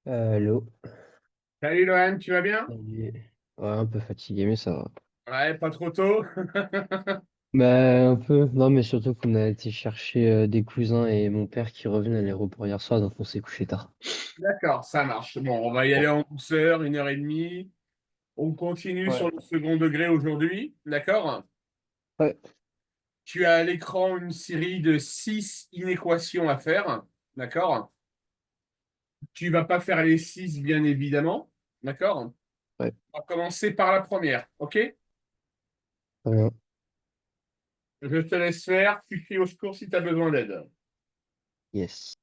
Allô. Salut Lohan, tu vas bien? Salut. Ouais, un peu fatigué, mais ça va. Ouais, pas trop tôt. Bah, un peu. Non, mais surtout qu'on a été chercher des cousins et mon père qui revenait à l'aéroport hier soir, donc on s'est couché tard. D'accord, ça marche. Bon, on va y aller en douceur, 1 heure et demie. On continue Ouais. sur le second degré aujourd'hui, d'accord? Ouais. Tu as à l'écran une série de 6 inéquations à faire, d'accord? Tu vas pas faire les 6, bien évidemment, d'accord? Ouais. On va commencer par la première, ok? Rien. Je te laisse faire, tu cries au secours si tu as besoin d'aide. Yes.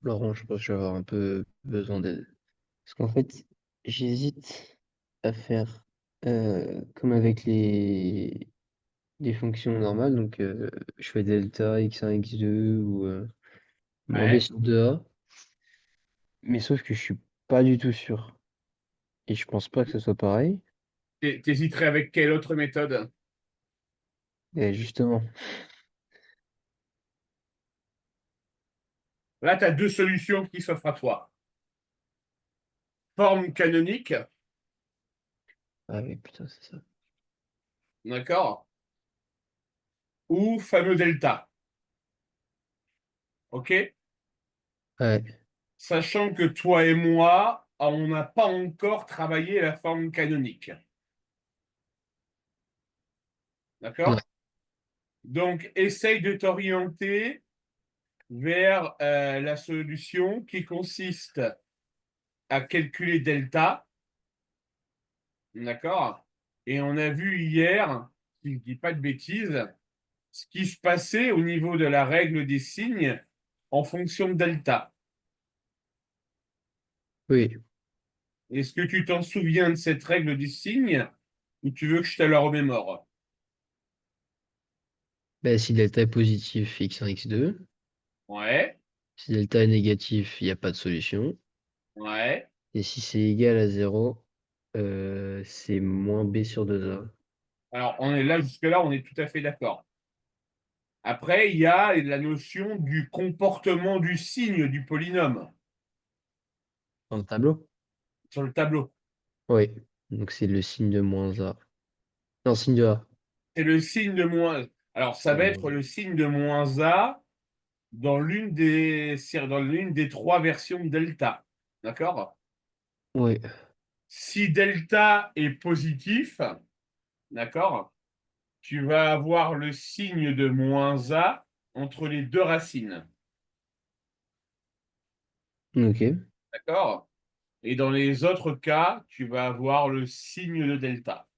Laurent, je pense que je vais avoir un peu besoin d'aide. Parce qu'en fait, j'hésite à faire comme avec les fonctions normales. Donc, je fais delta, x1, x2 ou moins b Ouais. sur 2a. Mais sauf que je suis pas du tout sûr. Et je pense pas que ce soit pareil. T'hésiterais avec quelle autre méthode? Et justement, Là, tu as deux solutions qui s'offrent à toi. Forme canonique, ah oui, putain, c'est ça. d'accord? Ou fameux delta. OK? Ouais, Sachant que toi et moi, on n'a pas encore travaillé la forme canonique. ouais, D'accord? Donc, essaye de t'orienter vers la solution qui consiste à calculer delta. D'accord? Et on a vu hier, si je ne dis pas de bêtises, ce qui se passait au niveau de la règle des signes en fonction de delta. oui. Est-ce que tu t'en souviens de cette règle des signes ou tu veux que je te la remémore? Ben, si delta est positif, x1, x2. Ouais, Si delta est négatif, il n'y a pas de solution. ouais. Et si c'est égal à 0, c'est moins b sur 2a. Alors, on est là, jusque-là, on est tout à fait d'accord. Après, il y a la notion du comportement du signe du polynôme Dans le tableau? sur le tableau. Oui. Donc c'est le signe de moins a. Non, signe de a. C'est le signe de moins. Alors, ça De va moins être le signe de moins A dans l'une des trois versions de delta. D'accord? a. Oui. Si delta est positif, d'accord, tu vas avoir le signe de moins A entre les deux racines. Ok. D'accord? Et dans les autres cas, tu vas avoir le signe de delta.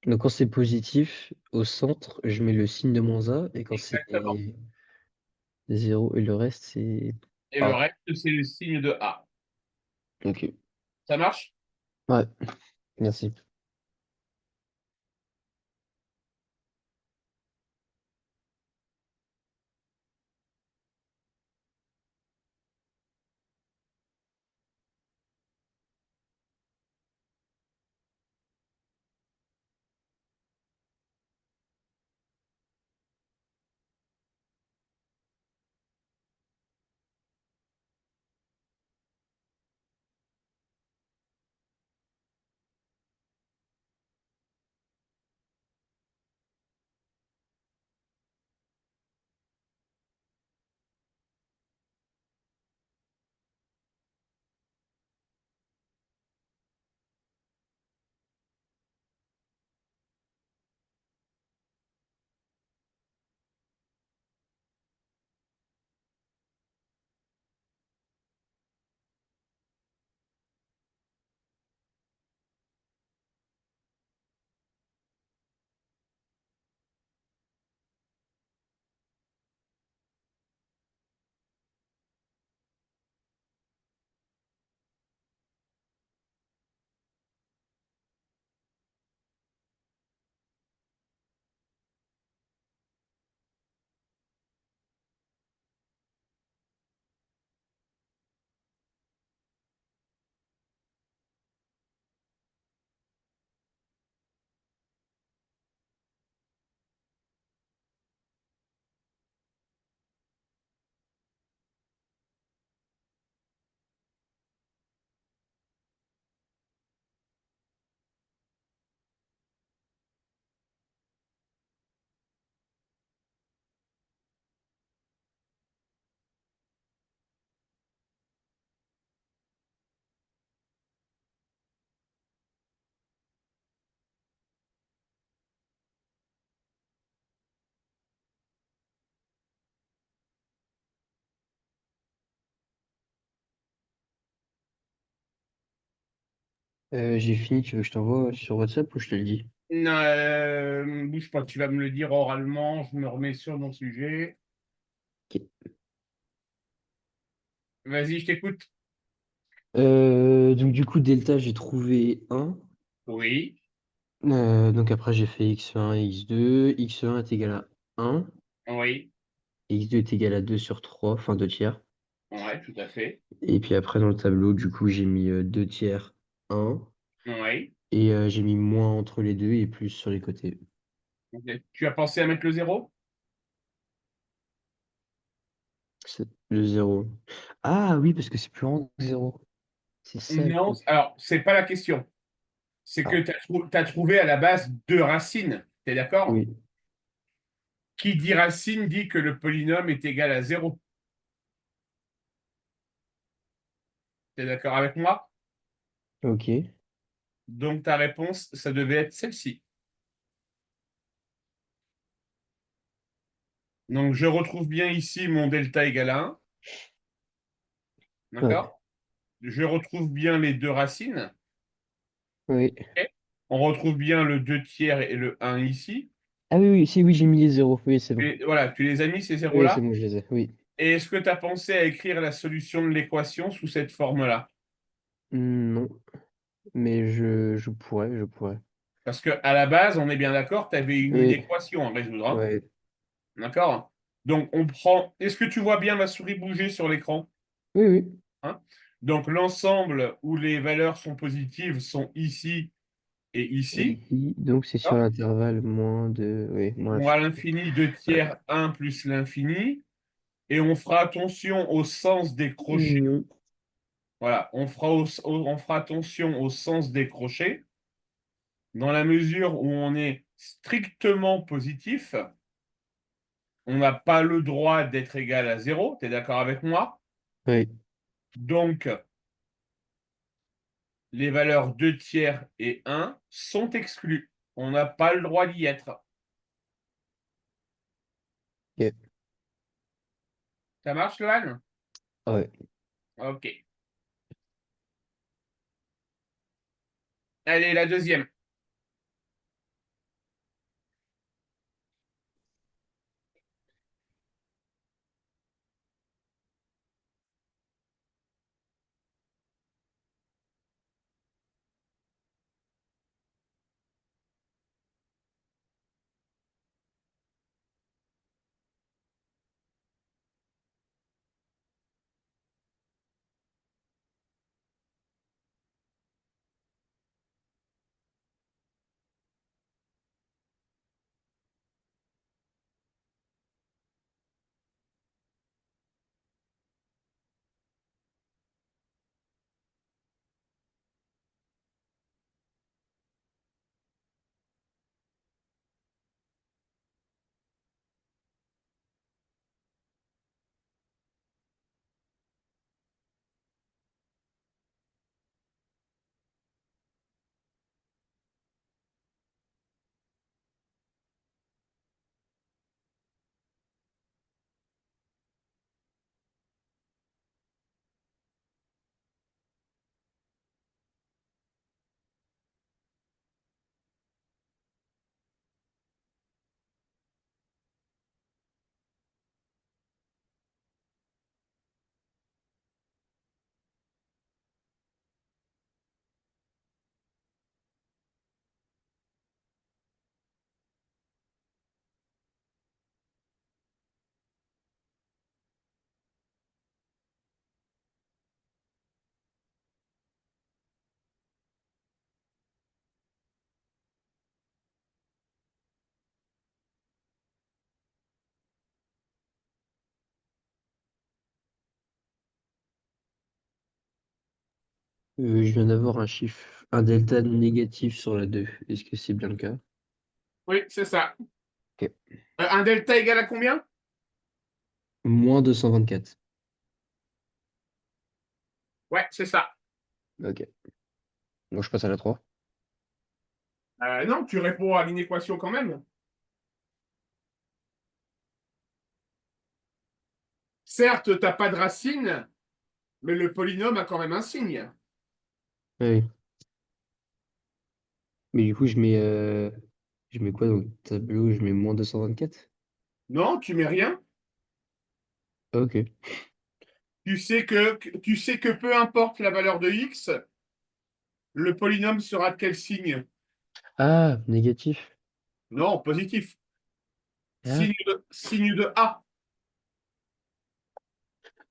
Donc quand c'est positif, au centre, je mets le signe de moins a. Et quand Exactement. c'est 0 et le reste, c'est Et le a. reste, c'est le signe de A. Ok. Ça marche? Ouais, merci. J'ai fini, tu veux que je t'envoie sur WhatsApp ou je te le dis? Bouge pas, tu vas me le dire oralement, je me remets sur mon sujet. Ok. Vas-y, je t'écoute. Donc du coup, delta, j'ai trouvé 1. Oui, Donc après, j'ai fait x1 et x2. X1 est égal à 1. oui, Et x2 est égal à 2 sur 3, enfin 2 tiers. ouais, tout à fait. Et puis après, dans le tableau, du coup, j'ai mis 2 tiers, 1. Oui. Et j'ai mis moins entre les deux et plus sur les côtés. Ok. Tu as pensé à mettre le zéro? C'est le 0. Ah oui, parce que c'est plus grand que 0. C'est ça le Non, truc. alors, c'est pas la question. C'est que Ah, tu as trouvé à la base deux racines. Tu es d'accord? oui. Qui dit racine dit que le polynôme est égal à zéro. Tu es d'accord avec moi? Ok. Donc ta réponse, ça devait être celle-ci. Donc je retrouve bien ici mon delta égale à 1. Ouais. D'accord? Je retrouve bien les deux racines. Oui. Ok. On retrouve bien le 2 tiers et le un ici. Ah oui, oui, si, oui, j'ai mis les 0. Oui, c'est bon. Et voilà, tu les as mis ces Oui, c'est zéros-là. bon, je les ai. Oui. Et est-ce que tu as pensé à écrire la solution de l'équation sous cette forme-là? Non, mais je pourrais, je pourrais. Parce que à la base, on est bien d'accord, tu avais une Oui, inéquation à résoudre, hein. ouais. D'accord? Donc on prend. Est-ce que tu vois bien ma souris bouger sur l'écran? Oui, oui. Hein. Donc l'ensemble où les valeurs sont positives sont ici et Et ici. ici, donc c'est sur D'accord. l'intervalle moins de... Oui, moins On a l'infini. l'infini 2 Ouais. tiers un plus l'infini. Et on fera attention au sens des crochets. Non. Voilà, on fera attention au sens des crochets. Dans la mesure où on est strictement positif, on n'a pas le droit d'être égal à zéro. Tu es d'accord avec moi? Oui. Donc, les valeurs 2 tiers et un sont exclues. On n'a pas le droit d'y être. Ok. Ça marche, Lohan? Ouais. Ok. Allez, la deuxième. Je viens d'avoir un chiffre, un delta négatif sur la 2. Est-ce que c'est bien le cas? Oui, c'est ça. Ok. Un delta égal à combien? Moins 224. Ouais, c'est ça. Ok. Donc je passe à la 3. Non, tu réponds à l'inéquation quand même. Certes, tu n'as pas de racine, mais le polynôme a quand même un signe. Oui. Mais du coup, je mets quoi dans le tableau? Je mets moins 224. Non, tu mets rien. Ok. Tu sais que peu importe la valeur de x, le polynôme sera de quel signe? Ah, négatif. Non, positif. Ah, Signe de A.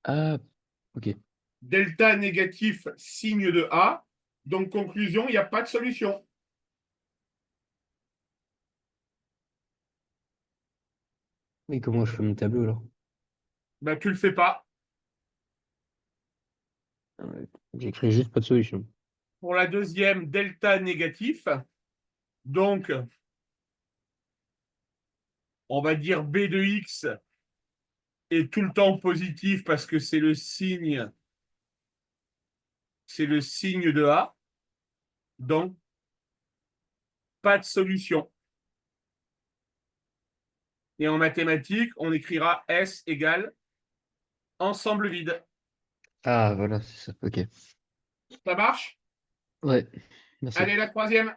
ah, ok. Delta négatif, signe de A. Donc, conclusion, il n'y a pas de solution. Mais comment je fais mon tableau alors? Ben, tu le fais pas. J'écris juste pas de solution. Pour la deuxième, delta négatif. Donc, on va dire B de X est tout le temps positif parce que c'est le signe de A. Donc, pas de solution. Et en mathématiques, on écrira S égale ensemble vide. Ah, voilà, c'est ça. Ok. Ça marche? Ouais, merci. Allez, la troisième.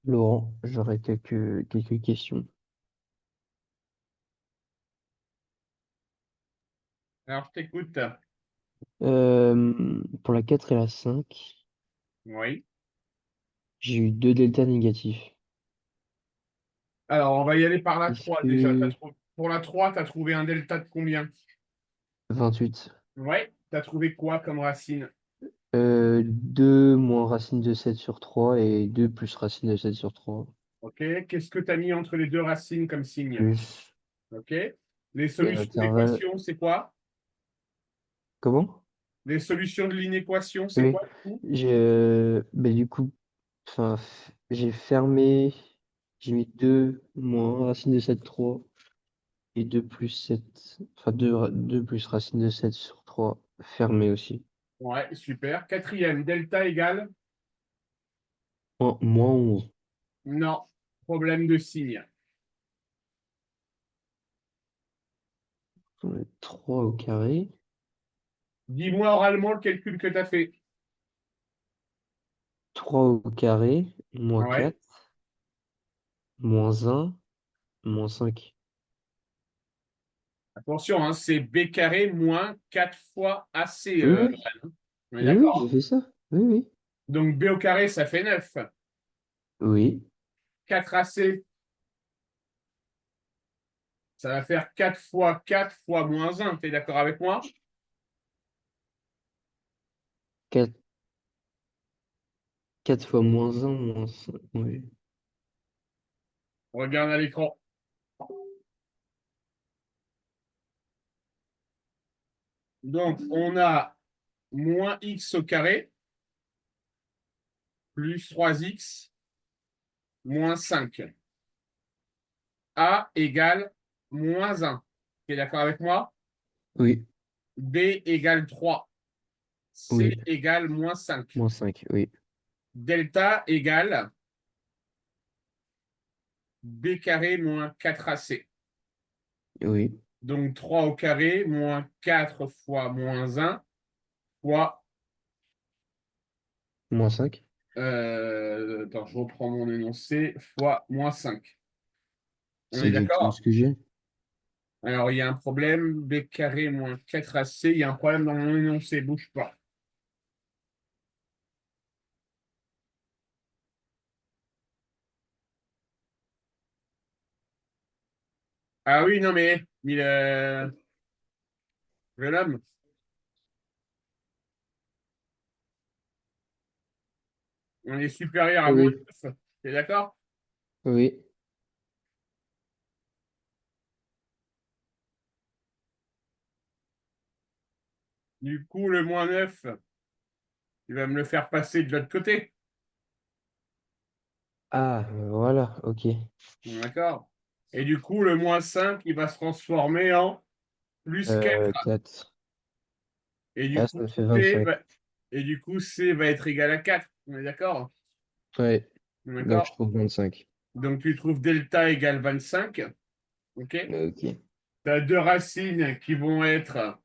Laurent, j'aurais quelques questions. Alors, je t'écoute. Pour la 4 et la 5, Oui. j'ai eu deux deltas négatifs. Alors, on va y aller par la Est-ce 3 déjà. que Pour la 3, tu as trouvé un delta de combien? 28. Ouais. Tu as trouvé quoi comme racine? 2 moins racine de 7 sur 3 et 2 plus racine de 7 sur 3 OK. Qu'est-ce que tu as mis entre les deux racines comme signe? plus, OK. Les et solutions l'intervalle. d'équation, c'est quoi? Comment? Les solutions de l'inéquation, c'est Oui, quoi, du coup? du coup, enfin, j'ai fermé, j'ai mis 2 moins racine de 7 3 et 2 plus 7, enfin 2 plus racine de 7 sur 3 fermé aussi. Ouais, super. Quatrième, delta égale? Moins 11. Non. Problème de signe. 3 au carré, Dis-moi oralement le calcul que tu as fait. 3 au carré, moins Ouais. 4, moins 1, moins 5. Attention, hein, c'est b carré moins 4 fois ac. Oui, oui, On est oui, oui, d'accord, j'ai hein? fait ça. Oui, oui. Donc b au carré, ça fait 9. Oui, 4ac, ça va faire 4 fois 4 fois moins 1. Tu es d'accord avec moi? 4 fois moins 1, moins 5. Oui. Regarde à l'écran. Donc, on a moins x au carré plus 3x moins 5. A égale moins 1. Tu es d'accord avec moi? Oui, B égale 3. C oui, égale moins 5. moins 5, oui, Delta égale b carré moins 4ac. oui, Donc 3 au carré moins 4 fois moins 1 fois. moins 5. Attends, je reprends mon énoncé. Fois moins 5. On C'est est exactement ce d'accord? que j'ai. Alors, il y a un problème. B carré moins 4ac. Il y a un problème dans mon énoncé. Bouge pas. Ah oui, non, mais jeune homme, on est supérieur à moins Oui, 9. T'es d'accord? oui. Du coup, le moins 9, il va me le faire passer de l'autre côté. Ah, voilà, ok. D'accord? Et du coup, le moins 5, il va se transformer en plus 4. 4. Et du Ah, coup, ça fait C 25. va, et du coup, C va être égal à 4. On est d'accord? Ouais, donc je D'accord? trouve 25. Donc, tu trouves delta égale 25. OK? Ok. Tu as deux racines qui vont être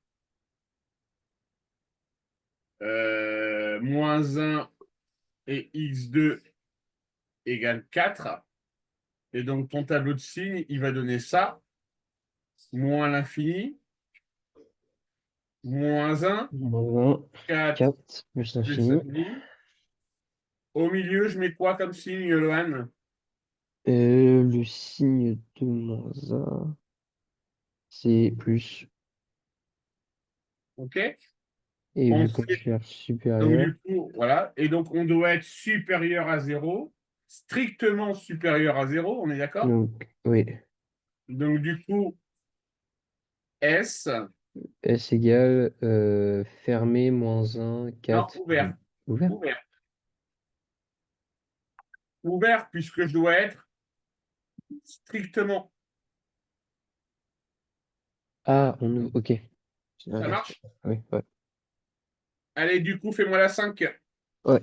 moins 1 et x2 égale 4. Et donc, ton tableau de signes, il va donner ça, moins l'infini, moins 1, Moins 20, 4 4 plus plus l'infini. l'infini. Au milieu, je mets quoi comme signe, Lohan? Le signe de moins 1, c'est plus. OK? Et vu qu'on Ensuite, cherche donc supérieur, du coup, voilà. Et donc, on doit être supérieur à 0, strictement supérieur à 0, on est d'accord? donc oui, Donc, du coup, S, S égale fermé moins 1, non, 4 ouvert. ouvert. Ouvert. Ouvert, puisque je dois être strictement. Ah, ok. C'est Ça l'inverse. marche? Oui, ouais. Allez, du coup, fais-moi la 5. Ouais.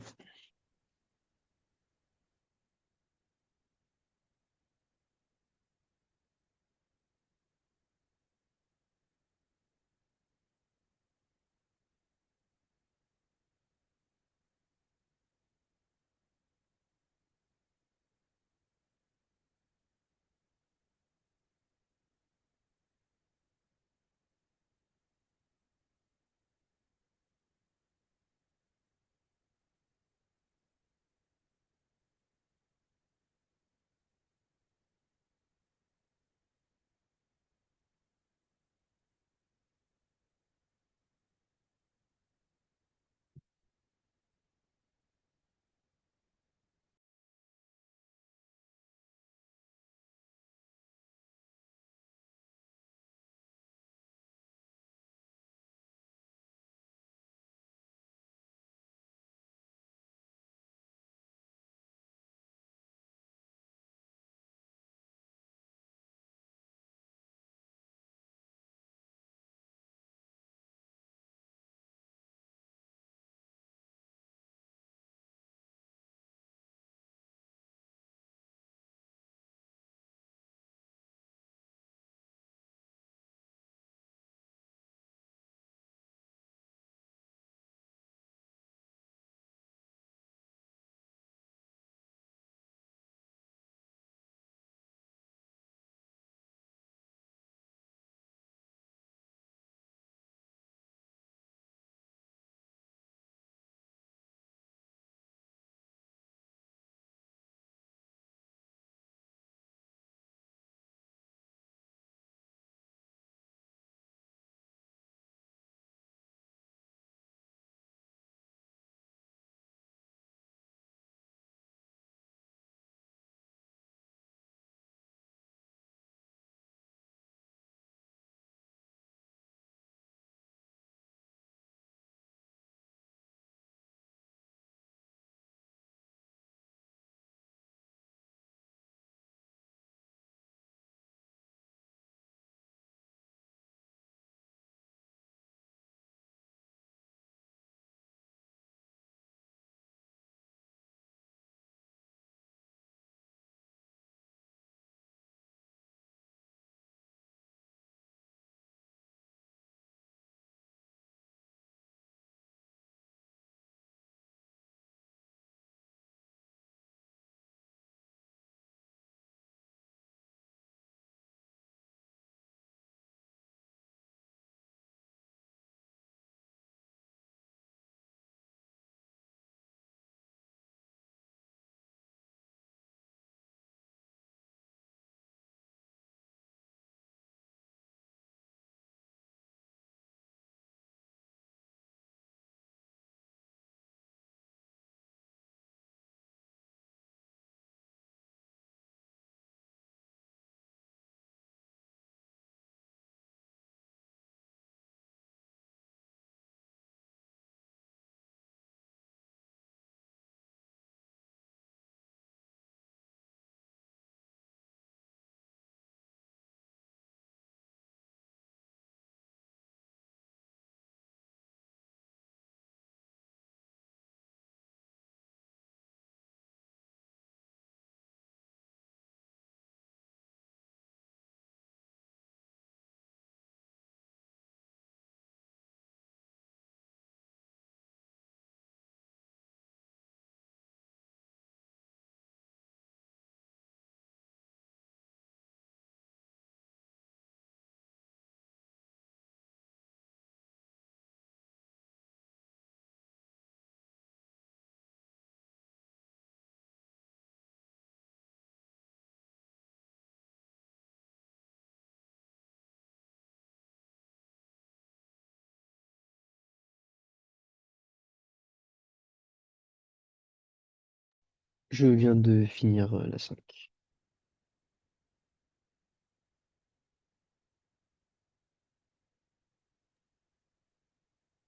Je viens de finir la 5.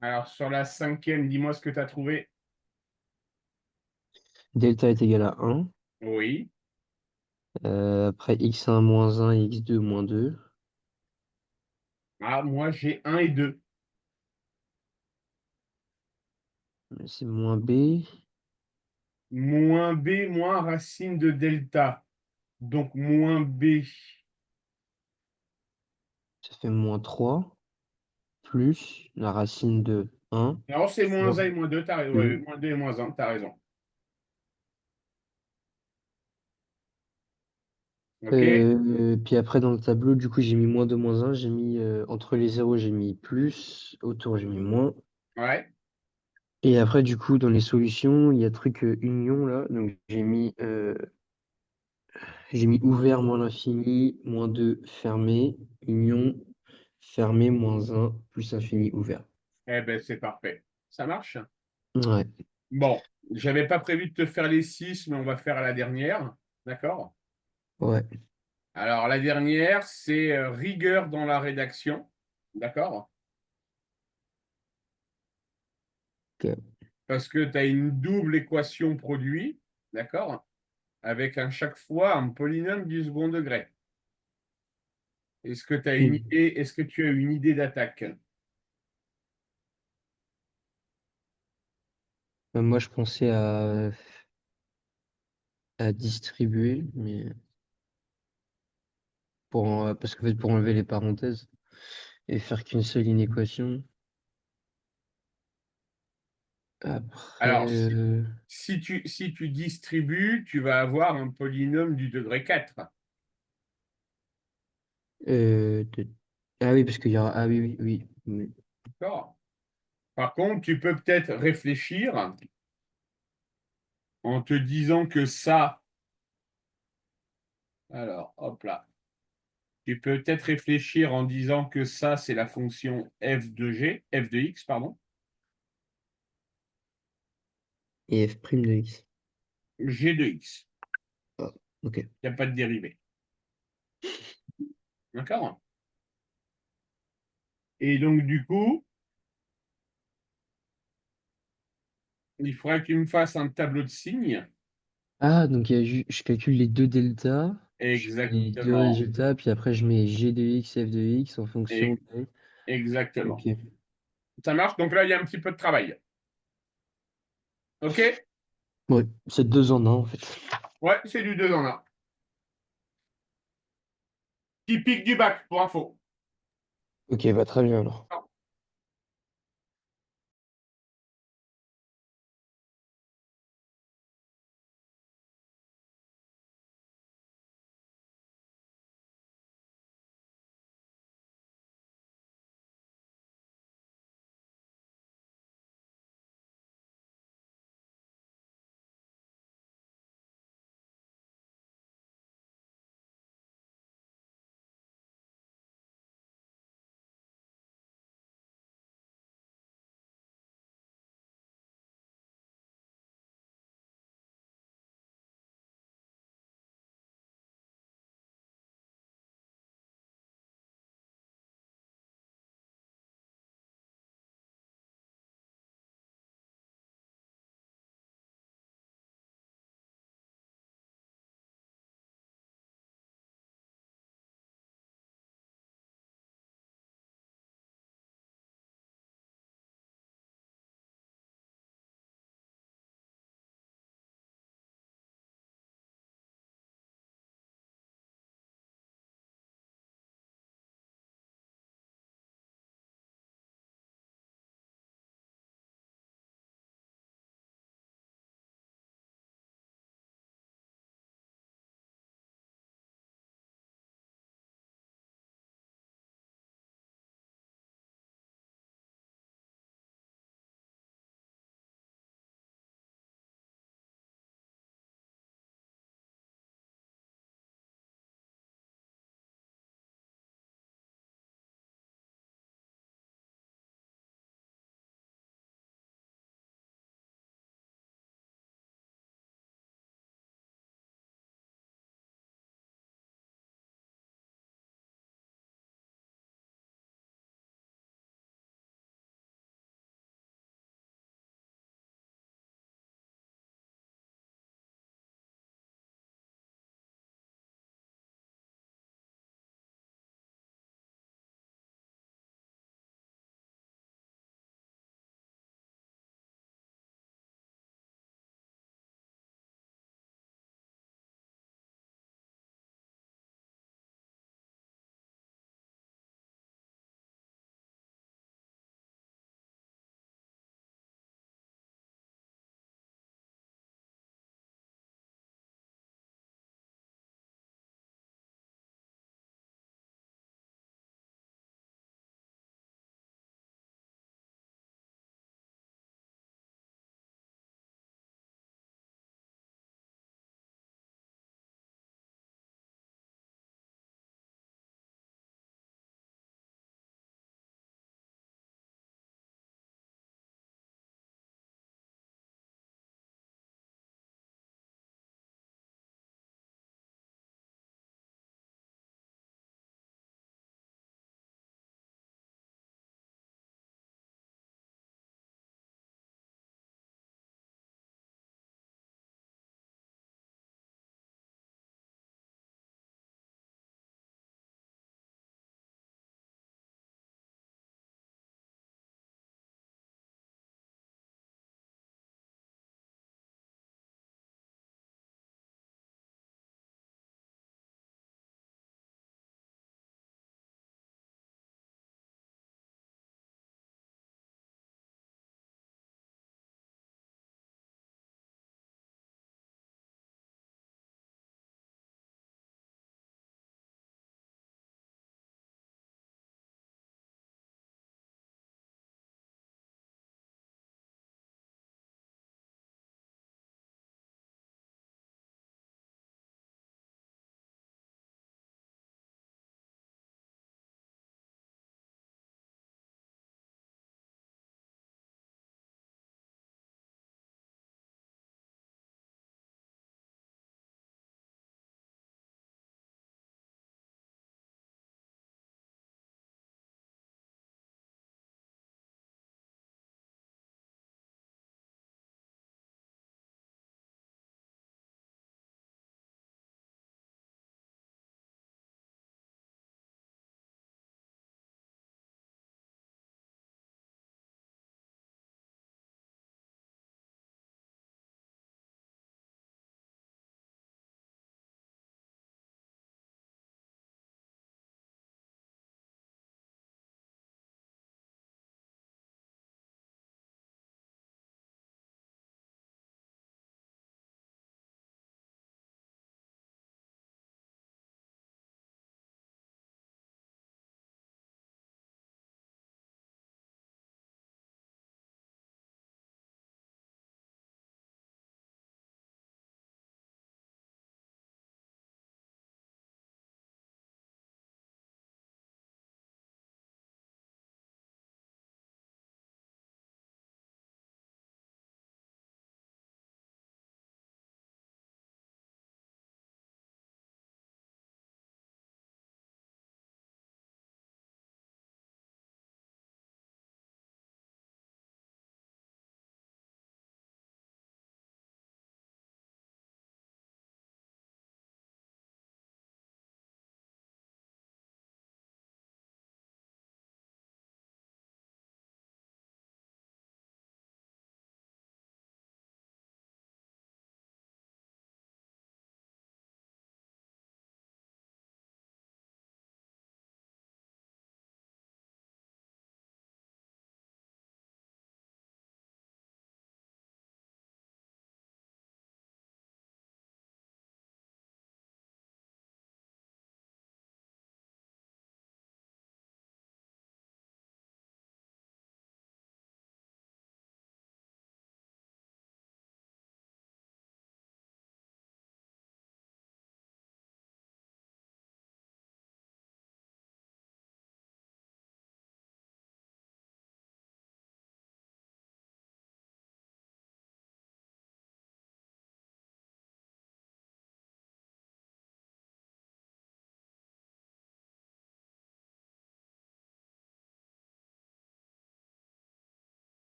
Alors, sur la cinquième, dis-moi ce que tu as trouvé. Delta est égal à 1. Oui. Après x1 moins 1 et x2 moins 2. Ah, moi, j'ai un et 2. C'est moins b. Moins b moins racine de delta. Donc, moins b. Ça fait moins 3 plus la racine de 1 Alors, c'est moins fois a et moins 2, t'as raison. Ouais, 2. moins 2 et moins un, t'as raison. OK? Puis après, dans le tableau, du coup, j'ai mis moins 2 moins 1. J'ai mis entre les zéros, j'ai mis plus. Autour, j'ai mis moins. Ouais. Et après, du coup, dans les solutions, il y a truc union là. Donc, j'ai mis ouvert moins l'infini, moins 2 fermé, union, fermé, moins un plus infini ouvert. Eh ben, c'est parfait. Ça marche? Ouais, Bon, j'avais pas prévu de te faire les 6, mais on va faire à la dernière. D'accord? ouais, Alors, la dernière, c'est rigueur dans la rédaction. D'accord? ok. Parce que tu as une double équation produit. D'accord? Avec à chaque fois un polynôme du second degré. Est-ce que tu as une Hmm. idée, est-ce que tu as une idée d'attaque? Moi, je pensais à distribuer, mais parce qu'en fait, pour enlever les parenthèses et faire qu'une seule inéquation. Après, Alors, si tu distribues, tu vas avoir un polynôme du degré 4. euh, de- ah oui, parce qu'il y aura, ah oui, oui, oui, oui. D'accord? Par contre, tu peux peut-être réfléchir en te disant que ça, alors, hop là, tu peux peut-être réfléchir en disant que ça, c'est la fonction f de x, pardon, Et f' de x. g de x. Ah, ok. Il n'y a pas de dérivée. D'accord? Et donc, du coup, il faudrait que tu me fasses un tableau de signes. Ah, donc je calcule les deux deltas, je mets les deux Exactement. résultats, puis après je mets g de x, f de x en fonction Et- de... Exactement. Ok. Ça marche? Donc là, il y a un petit peu de travail. OK? Ouais, c'est deux en un en fait. Ouais, c'est du 2 en un. Typique du bac, pour info. Ok, bah très bien alors.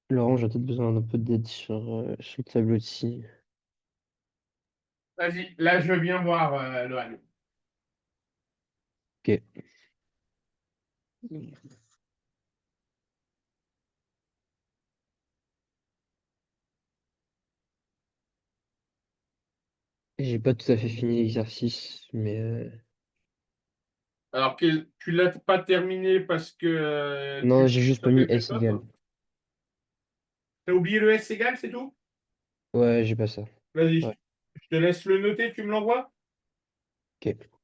Laurent, j'ai peut-être besoin d'un peu d'aide sur le tableau de scie. Vas-y, là, je veux bien voir, Lohan. Ok. J'ai pas tout à fait fini l'exercice, mais Alors, tu l'as pas terminé parce que non, tu j'ai juste as pas mis quelque S chose? égale. T'as oublié le S égal, c'est tout? Ouais, j'ai pas ça. Vas-y, Ouais. je te laisse le noter, tu me l'envoies? Ok.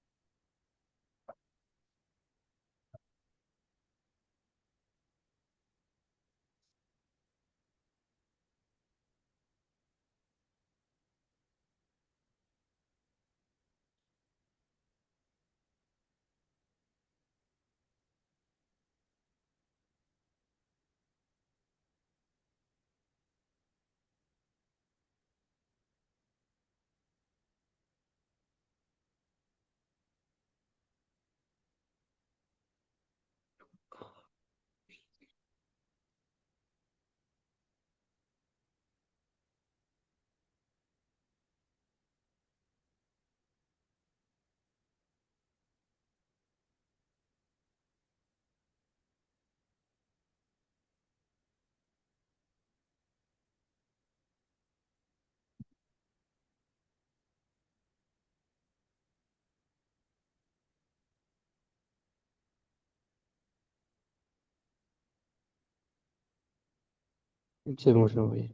C'est bon, je l'ai envoyé.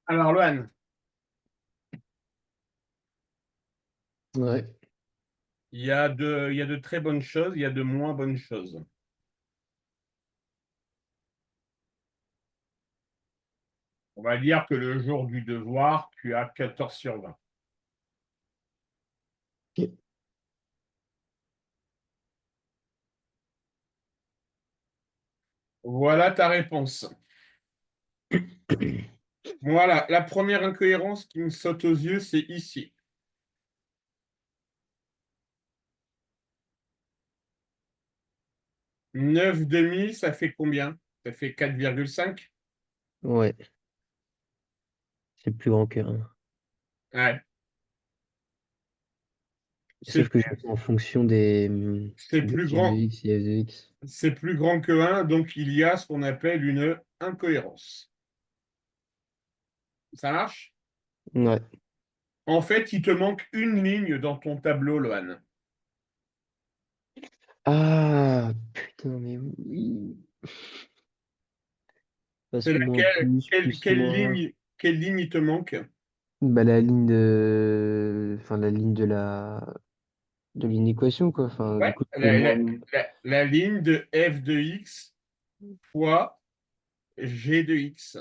Alors, Lohan, Ouais. il y a de très bonnes choses, il y a de moins bonnes choses. On va dire que le jour du devoir, tu as 14 sur 20. Ok. Voilà ta réponse. Voilà, la première incohérence qui me saute aux yeux, c'est ici. 9,5, ça fait combien? Ça fait 4,5. Ouais, c'est plus grand que 1. Ouais. C'est Sauf que j'ai fait en fonction c'est de plus j de grand, x et f de x. c'est plus grand que 1, donc il y a ce qu'on appelle une incohérence. Ça marche? Ouais. En fait, il te manque une ligne dans ton tableau, Lohan. Ah, putain, mais oui. Parce C'est que moins laquelle? plus, plus moins. Quelle ligne il te manque? Bah, la ligne de. Enfin, la ligne de l'inéquation, quoi. Enfin, du Ouais, coup, c'est moins. la ligne de f de x fois g de x.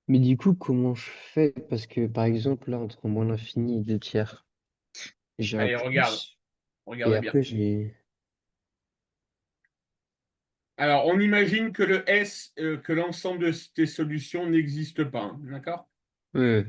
Mais du coup, comment je fais? Parce que, par exemple, là, entre moins l'infini et 2 tiers, j'ai un Allez, regarde, plus. Et regarde bien. après, j'ai. Alors, on imagine que le S, que l'ensemble de tes solutions n'existe pas, hein, d'accord? Ouais.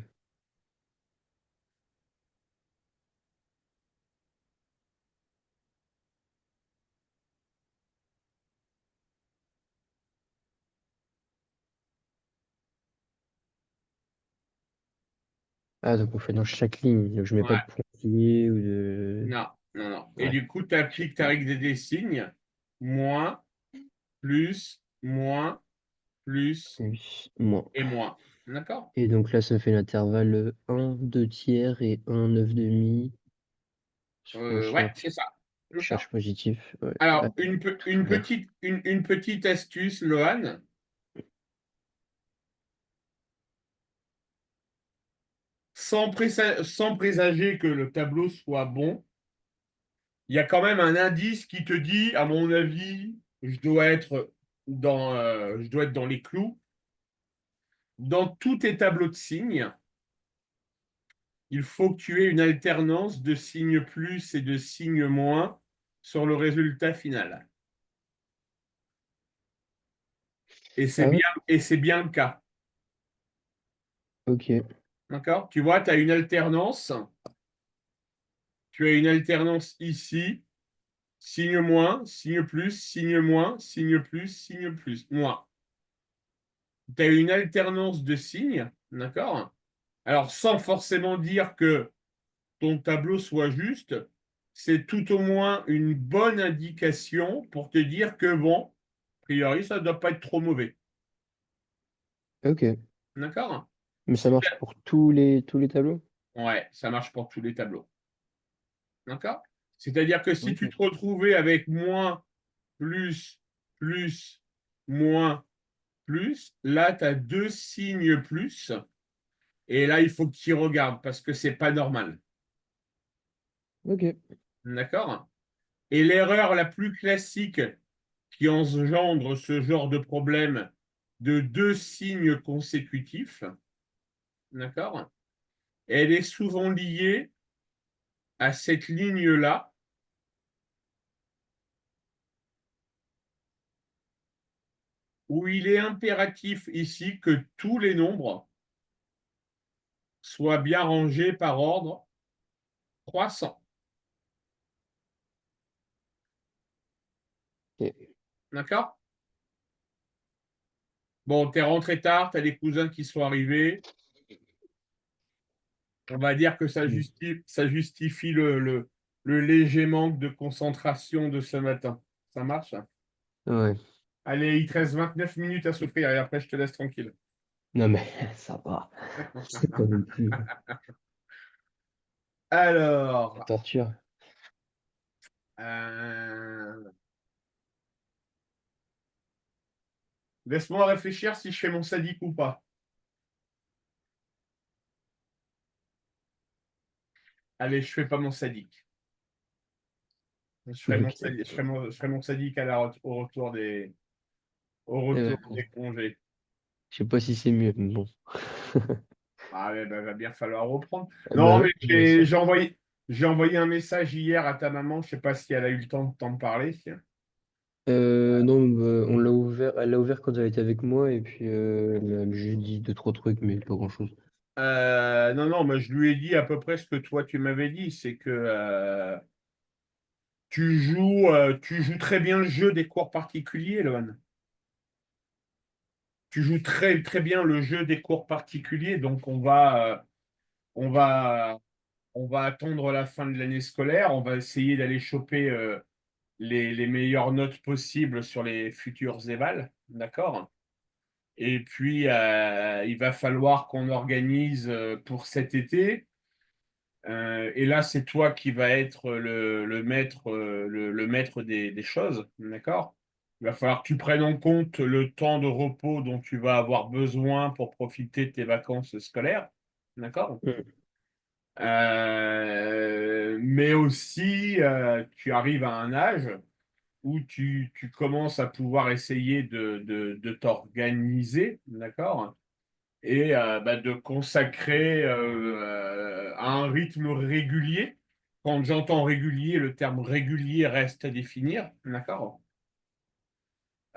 Ah, donc on fait dans chaque ligne. Donc je mets pas de Ouais. pointillé ou de. Non, non, non. Et Ouais. du coup, tu appliques ta règle des signes. Moins, plus, moins, plus Plus, moins. et moins. D'accord? Et donc là, ça fait l'intervalle un 2 tiers et un 9 demi. On Ouais, c'est ça. C'est ça. cherche positif. Ouais. Ah, Alors, très bien. une petite astuce, Lohan, sans présager que le tableau soit bon, il y a quand même un indice qui te dit, à mon avis, je dois être dans les clous. Dans tous tes tableaux de signes, il faut que tu aies une alternance de signes plus et de signes moins sur le résultat final. Ah ouais? Et c'est bien le cas. Ok. D'accord? Tu vois, tu as une alternance. Tu as une alternance ici. Signe moins, signe plus, signe moins, signe plus, signe plus, moins. Tu as une alternance de signes. D'accord? Alors, sans forcément dire que ton tableau soit juste, c'est tout au moins une bonne indication pour te dire que, bon, a priori, ça ne doit pas être trop mauvais. Ok. D'accord? Mais ça Si marche pour tous les tableaux? Ouais, ça marche pour tous les tableaux. D'accord? C'est-à-dire que si tu te Ok. retrouvais avec moins, plus, plus, moins, plus, là, tu as deux signes plus, et là, il faut que tu regardes parce que c'est pas normal. Ok. D'accord? Et l'erreur la plus classique qui engendre ce genre de problème de deux signes consécutifs, d'accord? Elle est souvent liée à cette ligne-là, où il est impératif ici que tous les nombres soient bien rangés par ordre croissant. Ok. D'accord? Bon, t'es rentré tard, t'as des cousins qui sont arrivés. On va dire que ça justifie le léger manque de concentration de ce matin. Ça marche? Ouais. Allez, il te reste 29 minutes à souffrir et après, je te laisse tranquille. Non mais ça va. C'est pas non plus la Alors, torture. euh, laisse-moi réfléchir si je fais mon sadique ou pas. Allez, je fais pas mon sadique. Ok. Je ferai mon sadique au Euh, retour des congés. je sais pas si c'est mieux, mais bon. Ah ouais, bah, va bien falloir reprendre. Ah bah Non, ouais, mais bien sûr. j'ai envoyé un message hier à ta maman. Je sais pas si elle a eu le temps de t'en parler. Non, bah, on l'a ouvert, elle l'a ouvert quand elle était avec moi et puis elle a juste dit deux, trois trucs, mais pas grand-chose. Non, non, moi je lui ai dit à peu près ce que toi tu m'avais dit, c'est que tu joues très bien le jeu des cours particuliers, Lohan. Tu joues très, très bien le jeu des cours particuliers, donc on va, on va attendre la fin de l'année scolaire, on va essayer d'aller choper les meilleures notes possibles sur les futurs évals, d'accord? Et puis, il va falloir qu'on organise pour cet été. Et là, c'est toi qui vas être le maître des choses, d'accord? Il va falloir que tu prennes en compte le temps de repos dont tu vas avoir besoin pour profiter de tes vacances scolaires, d'accord? Mm. Mais aussi, tu arrives à un âge où tu commences à pouvoir essayer de t'organiser, d'accord? Et bah, de consacrer à un rythme régulier. Quand j'entends régulier, le terme régulier reste à définir, d'accord?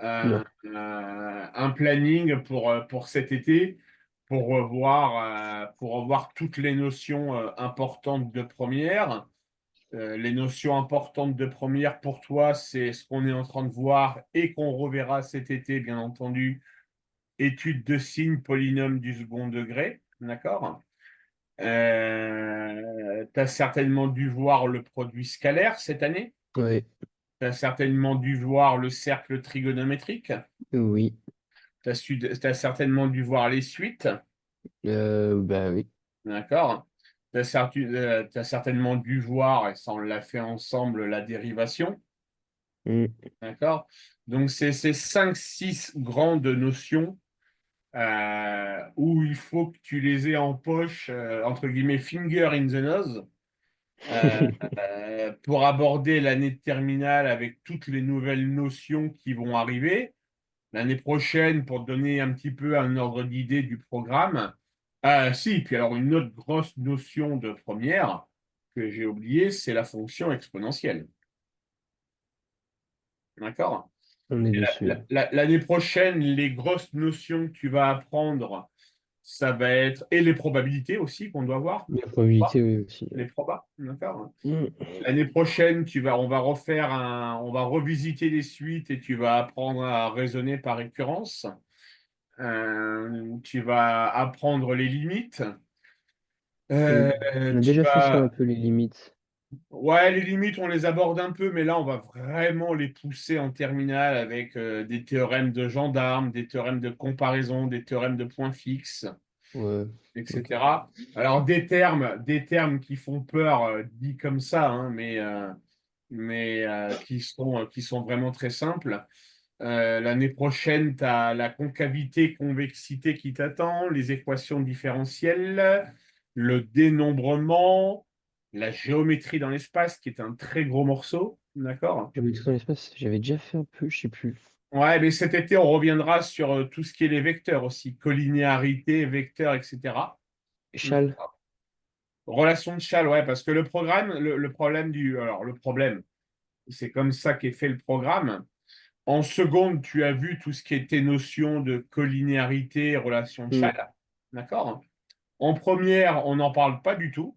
Ouais. Un planning pour cet été, pour revoir toutes les notions importantes de première. Les notions importantes de première pour toi, c'est ce qu'on est en train de voir et qu'on reverra cet été, bien entendu, étude de signes polynômes du second degré, d'accord? Tu as certainement dû voir le produit scalaire cette année. Ouais, Tu as certainement dû voir le cercle trigonométrique. oui, Tu as certainement dû voir les suites. bah oui. D'accord? Tu as certainement dû voir, et ça on l'a fait ensemble, la dérivation. Mm. D'accord? Donc, c'est ces cinq, six grandes notions où il faut que tu les aies en poche, entre guillemets, finger in the nose, euh, pour aborder l'année de terminale avec toutes les nouvelles notions qui vont arriver. L'année prochaine, pour te donner un petit peu un ordre d'idée du programme. Ah, si, puis alors une autre grosse notion de première que j'ai oubliée, c'est la fonction exponentielle. D'accord? On est dessus. L'année prochaine, les grosses notions que tu vas apprendre, ça va être, et les probabilités aussi qu'on doit voir, La probabilité, oui, aussi. les probas, d'accord? Mm. L'année prochaine, on va revisiter les suites et tu vas apprendre à raisonner par récurrence. Tu vas apprendre les limites. Mm. On a Tu déjà fait ça un vas, peu, les limites. ouais, les limites, on les aborde un peu, mais là, on va vraiment les pousser en terminale avec des théorèmes de gendarmes, des théorèmes de comparaison, des théorèmes de points fixes, Ouais, ok. etc. Alors, des termes qui font peur, dit comme ça, hein, mais qui sont vraiment très simples. L'année prochaine, tu as la concavité-convexité qui t'attend, les équations différentielles, le dénombrement, la géométrie dans l'espace, qui est un très gros morceau. D'accord? Géométrie dans l'espace, j'avais déjà fait un peu, je sais plus. Ouais, mais cet été, on reviendra sur tout ce qui est les vecteurs aussi, collinéarité, vecteurs, etc. Châle, Relation de Châle, ouais, parce que le programme, le problème alors le problème, c'est comme ça qu'est fait le programme. En seconde, tu as vu tout ce qui était notion de collinéarité, relation de mm. Châle. D'accord? En première, on n'en parle pas du tout.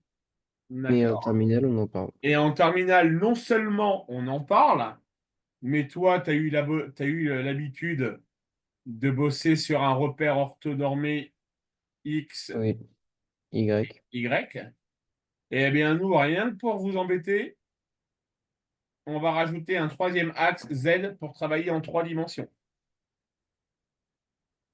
Mais en D'accord? terminale, on en parle. Et en terminale, non seulement on en parle, mais toi, tu as eu l'habitude de bosser sur un repère orthonormé X, Oui, Y. Y. Eh bien, nous, rien que pour vous embêter, on va rajouter un troisième axe Z pour travailler en trois dimensions.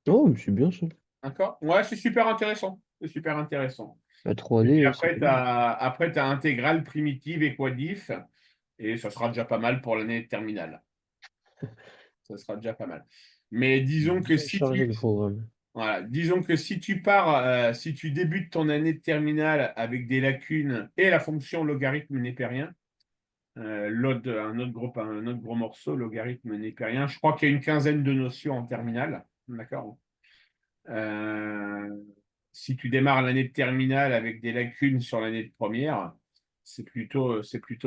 Oh, mais c'est bien ça. D'accord? Ouais, c'est super intéressant. C'est super intéressant. La Et puis 3D, c'est après, pas tu mal. as intégrale, primitive et quadif. Et ça sera déjà pas mal pour l'année terminale. Ça sera déjà pas mal. Mais disons que Bien si chargé tu, le programme. voilà, disons que si tu pars, si tu débutes ton année de terminale avec des lacunes et la fonction logarithme népérien, un autre gros morceau, logarithme népérien, je crois qu'il y a une quinzaine de notions en terminale. D'accord? Euh, Si tu démarres l'année de terminale avec des lacunes sur l'année de première, c'est plutôt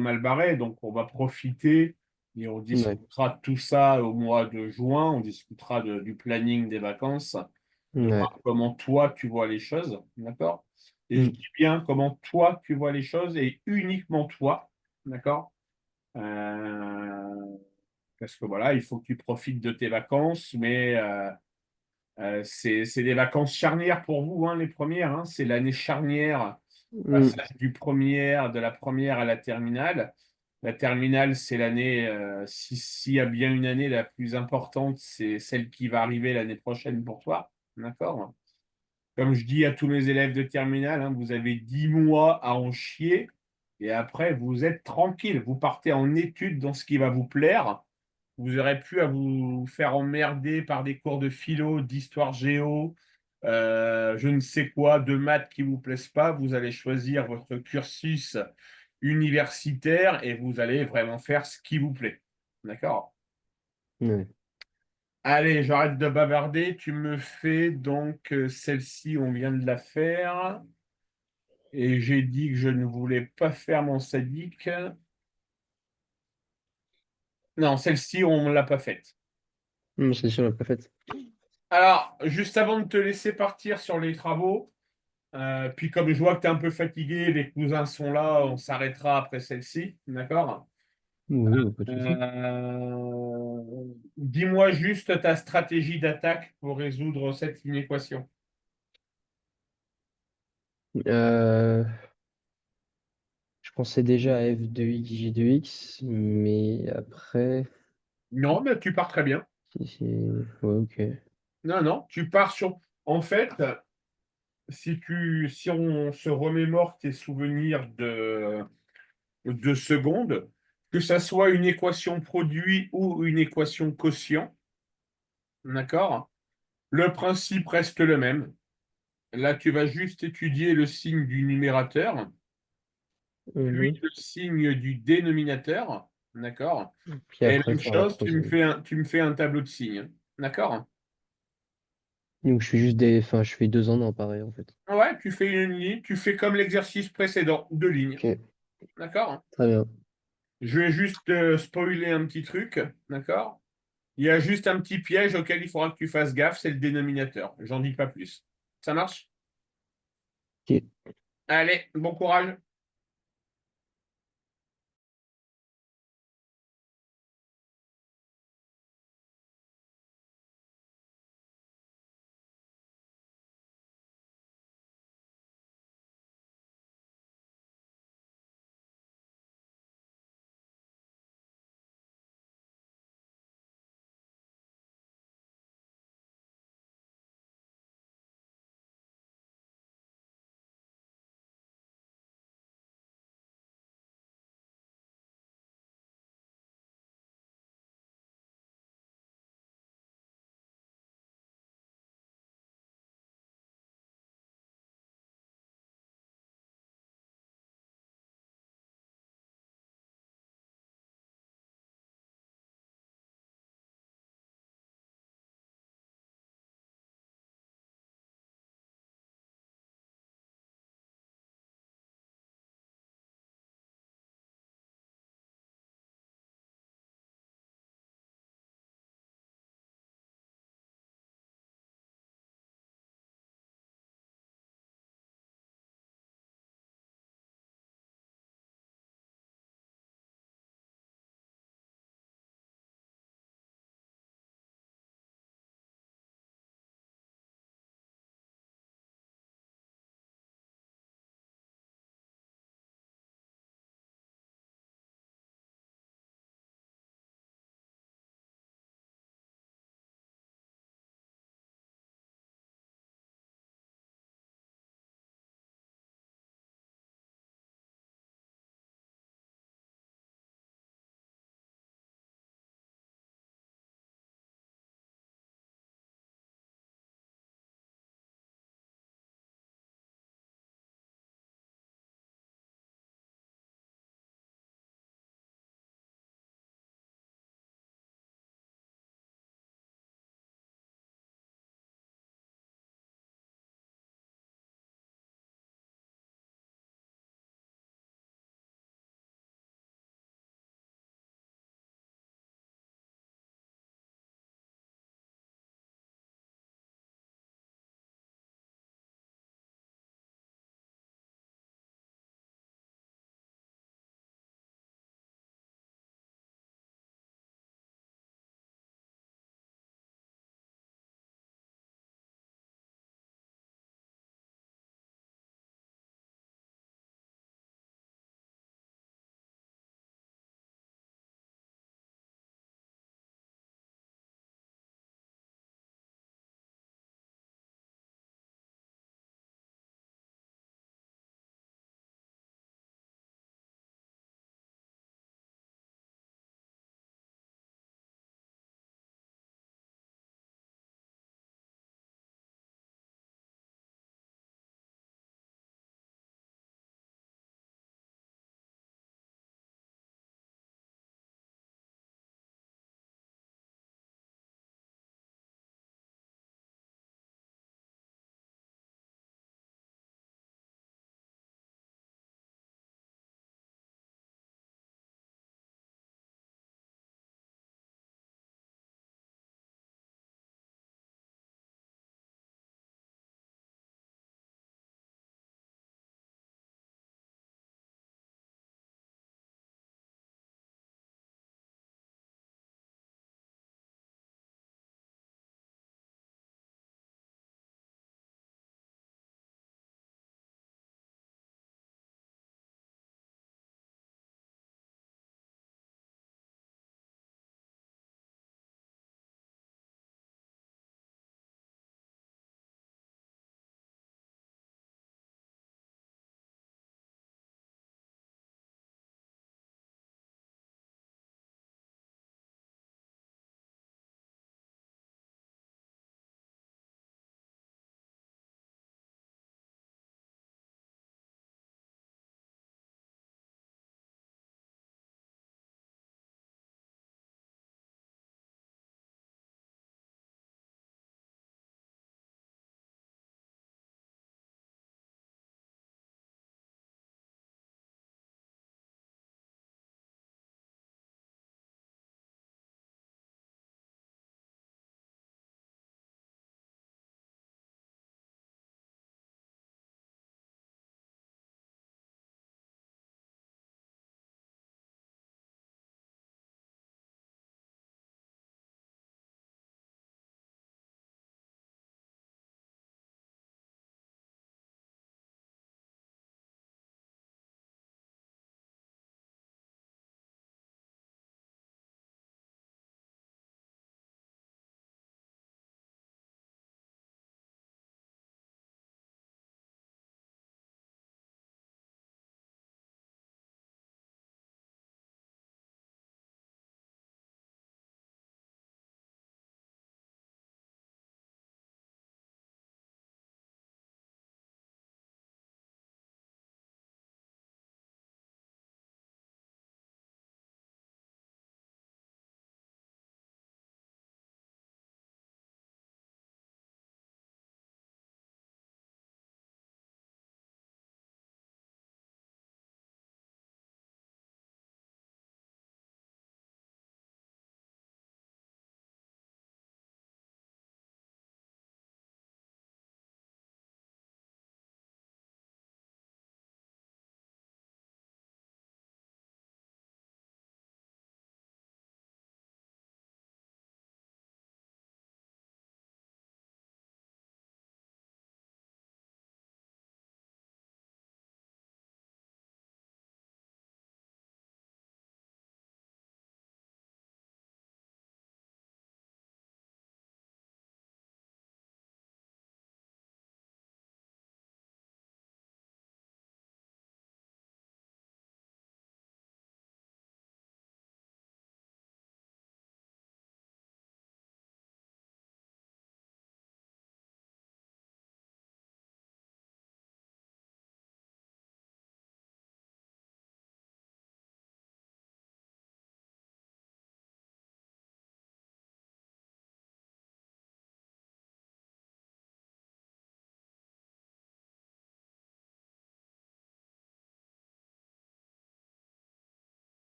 mal barré. Donc, on va profiter et on Ouais, discutera de tout ça au mois de juin. On discutera du planning des vacances, de ouais. voir comment toi, tu vois les choses. D'accord? Et je Mm. dis bien comment toi, tu vois les choses et uniquement toi. D'accord? Euh, Parce que voilà, il faut que tu profites de tes vacances, mais c'est des vacances charnières pour vous, hein, les premières, hein. C'est l'année charnière, Mm. passage de la première à la terminale. La terminale, c'est l'année, s'il y a bien une année la plus importante, c'est celle qui va arriver l'année prochaine pour toi. D'accord? Comme je dis à tous mes élèves de terminale, hein, vous avez 10 mois à en chier et après, vous êtes tranquille. Vous partez en études dans ce qui va vous plaire. Vous aurez plus à vous faire emmerder par des cours de philo, d'histoire géo, je ne sais quoi, de maths qui ne vous plaisent pas. Vous allez choisir votre cursus universitaire et vous allez vraiment faire ce qui vous plaît. D'accord? Ouais. Allez, j'arrête de bavarder. Tu me fais donc celle-ci, on vient de la faire. Et j'ai dit que je ne voulais pas faire mon sadique. Non, celle-ci, on ne l'a pas faite. C'est sûr, on l'a pas faite. Alors, juste avant de te laisser partir sur les travaux, puis comme je vois que tu es un peu fatigué, les cousins sont là, on s'arrêtera après celle-ci, d'accord? Oui, bah, pas de souci. Dis-moi juste ta stratégie d'attaque pour résoudre cette inéquation. Euh, je pensais déjà à f de x, j de x, mais après, Non, mais tu pars très bien. Ouais, ok. Non, non, tu pars sur. En fait, si on se remémore tes souvenirs de secondes, que ça soit une équation produit ou une équation quotient, d'accord? Le principe reste le même. Là, tu vas juste étudier le signe du numérateur, puis Mhm. le signe du dénominateur, d'accord? Puis Et après, même faire la chose, troisième. tu me fais un tableau de signes, d'accord? Donc, je fais juste des, enfin, je fais deux en un, pareil, en fait. Ouais, tu fais une ligne, tu fais comme l'exercice précédent, deux lignes, Ok, d'accord? très bien. Je vais juste spoiler un petit truc, d'accord? Il y a juste un petit piège auquel il faudra que tu fasses gaffe, c'est le dénominateur. J'en dis pas plus. Ça marche? Ok. Allez, bon courage.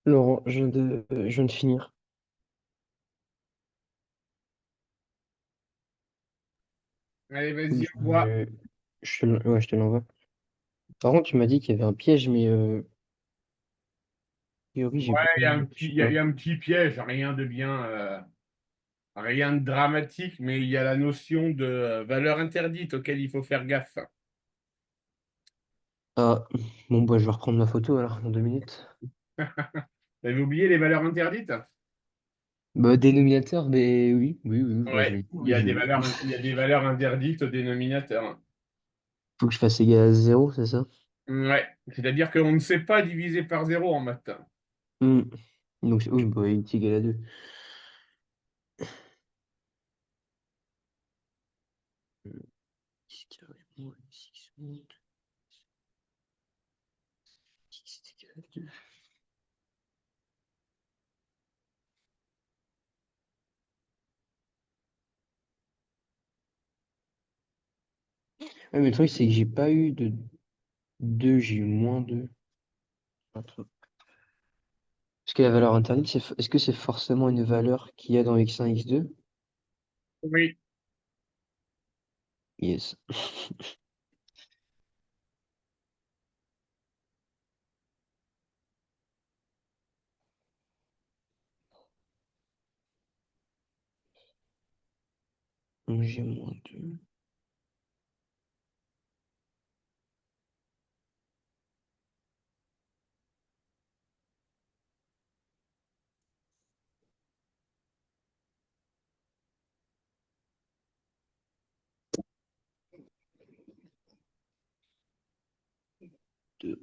Laurent, je viens de finir. Allez, vas-y, envoie. Je, ouais, je te l'envoie. Par contre, tu m'as dit qu'il y avait un piège, mais a priori, Ouais, il y a je sais il y pas. a un petit piège, rien de dramatique, mais il y a la notion de valeur interdite auquel il faut faire gaffe. Ah, bon, bah, je vais reprendre ma photo alors, dans 2 minutes. T'avais oublié les valeurs interdites? Bah, dénominateur, mais oui, oui, oui, bah, Ouais, je l'ai. il y a des valeurs interdites au dénominateur. Faut que je fasse égal à 0, c'est ça? Ouais, c'est-à-dire qu'on ne sait pas diviser par zéro en maths. Hmm. Donc, oui, bah, il est égal à 2. Carré moins 6 secondes, x est égal à 2. Ouais, mais le truc, c'est que j'ai pas eu de 2, j'ai eu moins 2. Attends. Est-ce que la valeur interdite, est-ce que c'est forcément une valeur qu'il y a dans x1, x2? Oui. Yes. Donc, j'ai moins 2. 2.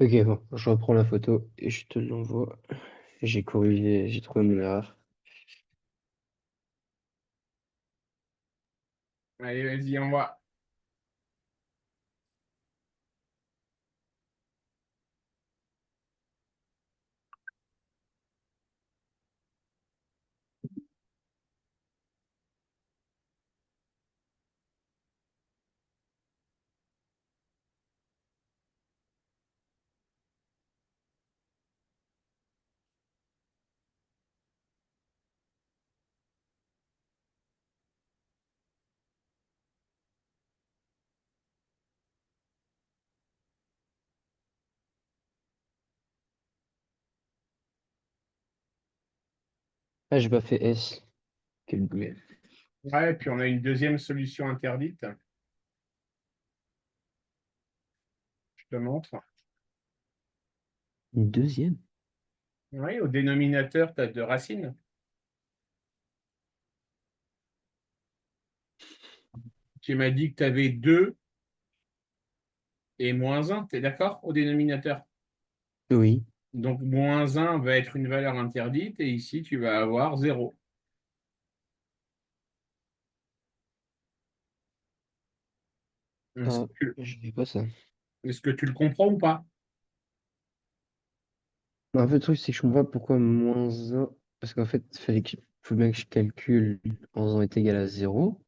Ok, bon, je reprends la photo et je te l'envoie. J'ai corrigé, j'ai trouvé mon erreur. Allez, vas-y, on voit. Ah, j'ai pas fait S. Quel boulet. Ouais, puis on a une deuxième solution interdite. Je te montre. Une deuxième? Oui, au dénominateur, tu as deux racines. Tu m'as dit que tu avais 2 et moins 1. Tu es d'accord au dénominateur? Oui. Donc, moins 1 va être une valeur interdite et ici, tu vas avoir 0. Est-ce Ah, que, je fais pas ça. est-ce que tu le comprends ou pas? En fait, le truc, c'est que je comprends pas pourquoi moins un. Parce qu'en fait, faut bien que je calcule en faisant est égal à zéro.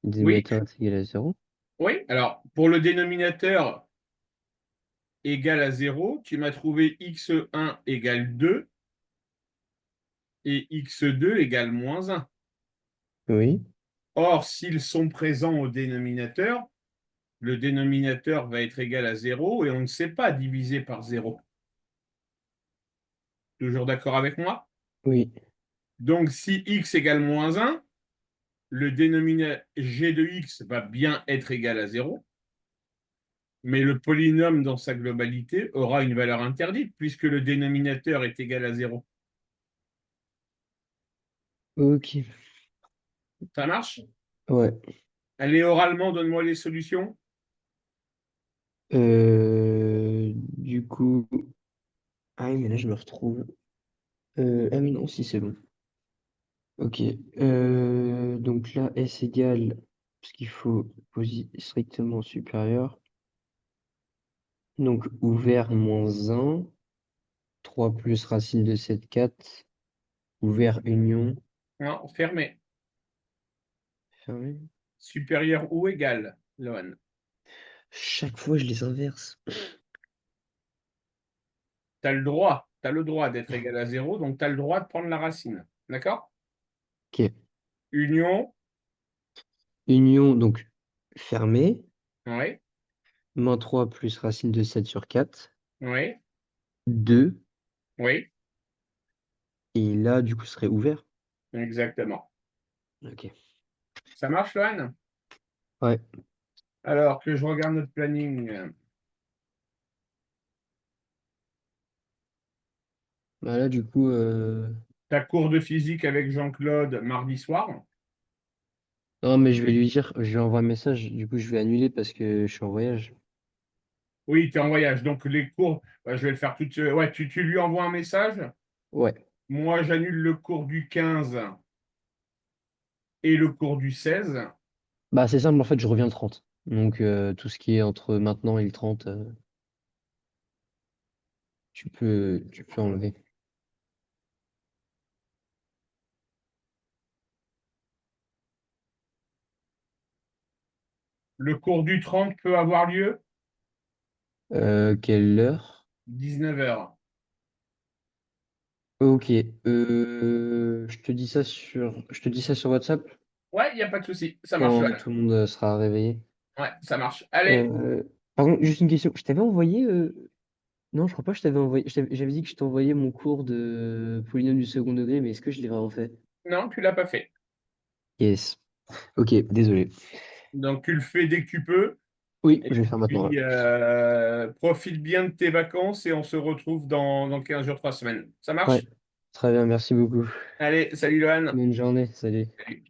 Le Oui, dénominateur est égal à zéro. oui. Alors, pour le dénominateur égal à 0, tu m'as trouvé x1 égale 2 et x2 égale moins 1. Oui. Or, s'ils sont présents au dénominateur, le dénominateur va être égal à 0 et on ne sait pas diviser par 0. Toujours d'accord avec moi? Oui. Donc, si x égale moins 1, le dénominateur g de x va bien être égal à 0, mais le polynôme dans sa globalité aura une valeur interdite puisque le dénominateur est égal à 0. Ok. Ça marche? Ouais. Allez, oralement, donne-moi les solutions. Du coup. Ah oui, mais là, je me retrouve. Ah oui, non, si, c'est bon. Ok. Donc là, S égale, parce qu'il faut strictement supérieur. Donc ouvert moins un, 3 plus racine de 7 4, ouvert union, Non, fermé. fermé. Supérieur ou égal, Loan. Chaque fois, je les inverse. Tu as le droit d'être égal à 0, donc tu as le droit de prendre la racine. D'accord? Ok. Union, Union, donc fermé. oui, Moins 3 plus racine de 7 sur 4, oui, 2. oui, Et là, du coup, ce serait ouvert. exactement. Ok. Ça marche, Loan? Ouais. Alors que je regarde notre planning. Bah là, du coup, Ta cours de physique avec Jean-Claude mardi soir. non, mais je vais lui dire, je lui envoie un message. Du coup, je vais annuler parce que je suis en voyage. Oui, tu es en voyage. Donc, les cours, bah, je vais le faire tout de suite. Ouais, tu lui envoies un message. Ouais. Moi, j'annule le cours du 15 et le cours du 16. Bah, c'est simple, en fait, je reviens le 30. Donc, tout ce qui est entre maintenant et le 30, tu peux enlever. Le cours du 30 peut avoir lieu Quelle heure? 19h. Ok. Je te dis ça sur WhatsApp Ouais, il n'y a pas de souci. Ça marche, quand Loan. tout le monde sera réveillé. Ouais, ça marche. Allez, Euh, Par contre, juste une question. Je t'avais envoyé. Non, je crois pas que je t'avais envoyé. J'avais dit que je t'envoyais mon cours de polynôme du second degré, mais est-ce que je l'ai vraiment fait? non, tu l'as pas fait. Yes. Ok, désolé. Donc, tu le fais dès que tu peux. Oui, Et je vais le faire maintenant là. puis, profite bien de tes vacances et on se retrouve dans 15 jours, 3 semaines. Ça Ouais, marche? très bien, merci beaucoup. Allez, salut, Lohan. Bonne journée, salut. Salut.